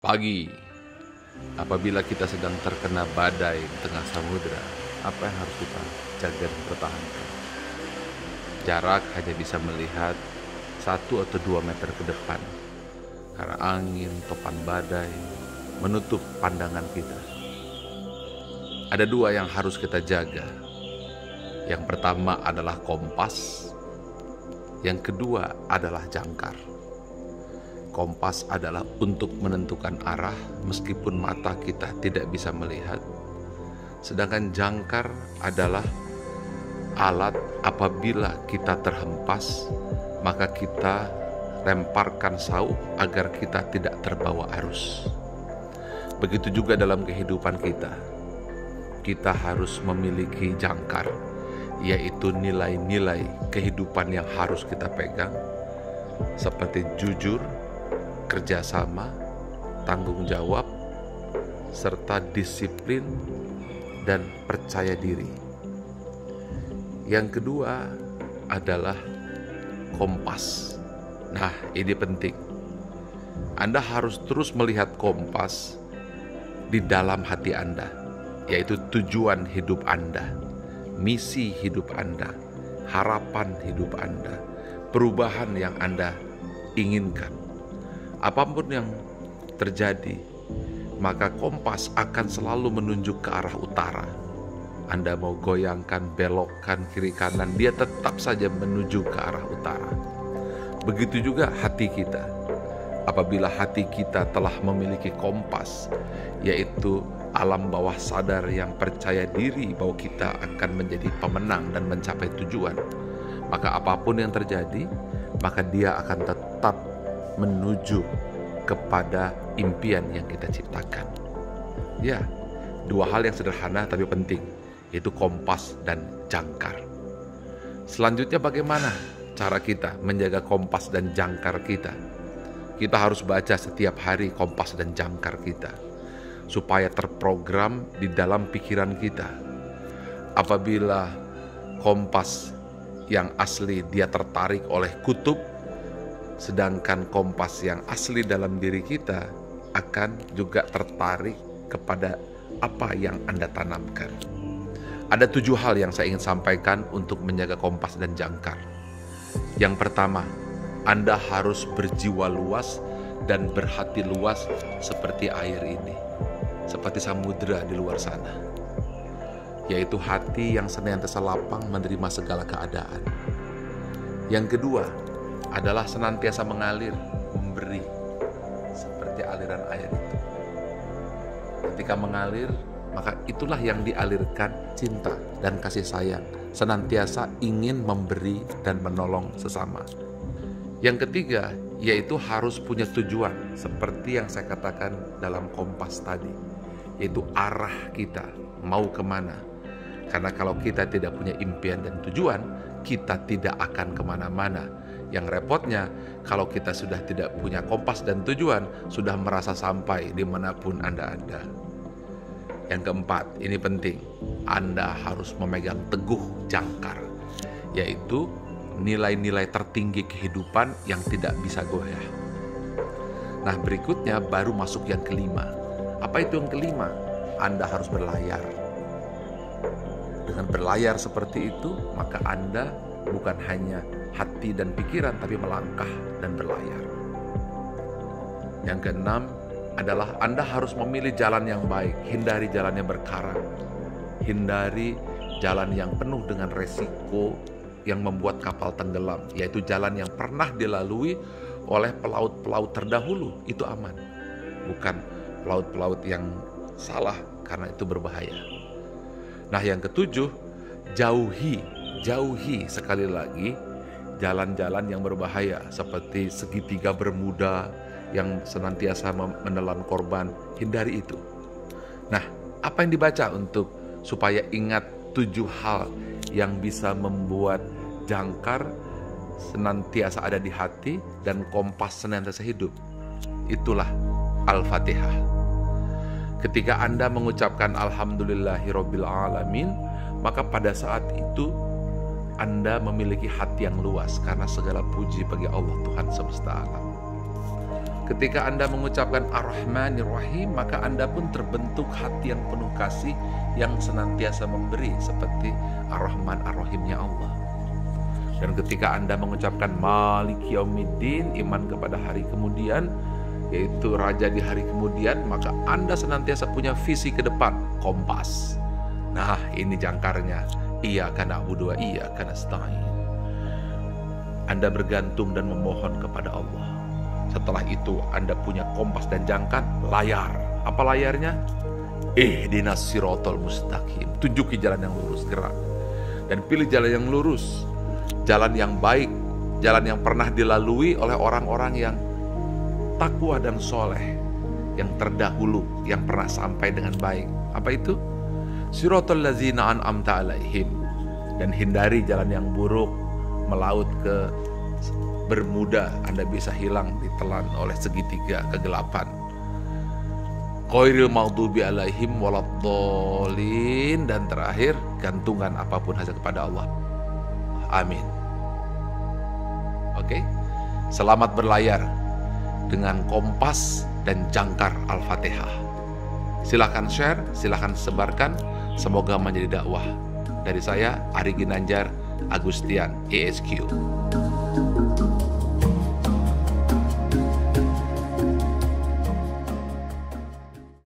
Pagi, apabila kita sedang terkena badai di tengah samudera, apa yang harus kita jaga dan pertahankan? Jarak hanya bisa melihat 1 atau 2 meter ke depan, karena angin, topan badai menutup pandangan kita. Ada 2 yang harus kita jaga. Yang pertama adalah kompas, yang kedua adalah jangkar. Kompas adalah untuk menentukan arah meskipun mata kita tidak bisa melihat. Sedangkan jangkar adalah alat apabila kita terhempas, maka kita lemparkan sauh agar kita tidak terbawa arus. Begitu juga dalam kehidupan kita. Kita harus memiliki jangkar, yaitu nilai-nilai kehidupan yang harus kita pegang, seperti jujur, kerjasama, tanggung jawab, serta disiplin dan percaya diri. Yang kedua adalah kompas. Nah, ini penting. Anda harus terus melihat kompas di dalam hati Anda, yaitu tujuan hidup Anda, misi hidup Anda, harapan hidup Anda, perubahan yang Anda inginkan. Apapun yang terjadi, maka kompas akan selalu menunjuk ke arah utara. Anda mau goyangkan, belokkan, kiri kanan, dia tetap saja menuju ke arah utara. Begitu juga hati kita. Apabila hati kita telah memiliki kompas, yaitu alam bawah sadar yang percaya diri bahwa kita akan menjadi pemenang dan mencapai tujuan, maka apapun yang terjadi, maka dia akan tetap menuju kepada impian yang kita ciptakan. Ya, 2 hal yang sederhana tapi penting, yaitu kompas dan jangkar. Selanjutnya, bagaimana cara kita menjaga kompas dan jangkar kita? Kita harus baca setiap hari kompas dan jangkar kita, supaya terprogram di dalam pikiran kita. Apabila kompas yang asli dia tertarik oleh kutub, sedangkan kompas yang asli dalam diri kita akan juga tertarik kepada apa yang Anda tanamkan. Ada 7 hal yang saya ingin sampaikan untuk menjaga kompas dan jangkar. Yang pertama, Anda harus berjiwa luas dan berhati luas seperti air ini, seperti samudera di luar sana, yaitu hati yang senantiasa lapang menerima segala keadaan. Yang kedua adalah senantiasa mengalir, memberi, seperti aliran air itu. Ketika mengalir, maka itulah yang dialirkan cinta dan kasih sayang, senantiasa ingin memberi dan menolong sesama. Yang ketiga, yaitu harus punya tujuan, seperti yang saya katakan dalam kompas tadi, yaitu arah kita, mau kemana. Karena kalau kita tidak punya impian dan tujuan, kita tidak akan kemana-mana. Yang repotnya, kalau kita sudah tidak punya kompas dan tujuan, sudah merasa sampai dimanapun Anda ada. Yang keempat, ini penting, Anda harus memegang teguh jangkar, yaitu nilai-nilai tertinggi kehidupan yang tidak bisa goyah. Nah, berikutnya baru masuk yang kelima. Apa itu yang kelima? Anda harus berlayar. Dengan berlayar seperti itu, maka Anda bukan hanya hati dan pikiran, tapi melangkah dan berlayar. Yang keenam adalah Anda harus memilih jalan yang baik, hindari jalan yang berkarang, hindari jalan yang penuh dengan resiko yang membuat kapal tenggelam, yaitu jalan yang pernah dilalui oleh pelaut-pelaut terdahulu, itu aman. Bukan pelaut-pelaut yang salah, karena itu berbahaya. Nah, yang ketujuh, jauhi sekali lagi jalan-jalan yang berbahaya, seperti segitiga Bermuda yang senantiasa menelan korban, hindari itu. Nah, apa yang dibaca untuk supaya ingat 7 hal yang bisa membuat jangkar senantiasa ada di hati dan kompas senantiasa hidup? Itulah Al-Fatihah. Ketika Anda mengucapkan Alhamdulillahirabbil alamin, maka pada saat itu Anda memiliki hati yang luas, karena segala puji bagi Allah Tuhan semesta alam. Ketika Anda mengucapkan Ar-Rahmanir Rahim, maka Anda pun terbentuk hati yang penuh kasih, yang senantiasa memberi, seperti Ar-Rahman Ar-Rahimnya Allah. Dan ketika Anda mengucapkan Maliki Yaumiddin, iman kepada hari kemudian, yaitu raja di hari kemudian, maka Anda senantiasa punya visi ke depan, kompas. Nah, ini jangkarnya. Iyyaka na'budu wa iyyaka nasta'in. Anda bergantung dan memohon kepada Allah. Setelah itu Anda punya kompas dan jangkar, layar. Apa layarnya? Ihdinas siratal mustaqim. Tunjuki jalan yang lurus, gerak. Dan pilih jalan yang lurus, jalan yang baik, jalan yang pernah dilalui oleh orang-orang yang takwa dan soleh, yang terdahulu, yang pernah sampai dengan baik. Apa itu? Siratal ladzina an'amta alaihim. Dan hindari jalan yang buruk, melaut ke Bermuda, Anda bisa hilang ditelan oleh segitiga kegelapan. Ghairil maghdubi alaihim waladdallin. Dan terakhir, gantungan apapun hanya kepada Allah. Amin. Oke, selamat berlayar dengan kompas dan jangkar Al-Fatihah. Silahkan share, silahkan sebarkan. Semoga menjadi dakwah. Dari saya, Ari Ginanjar Agustian, ESQ.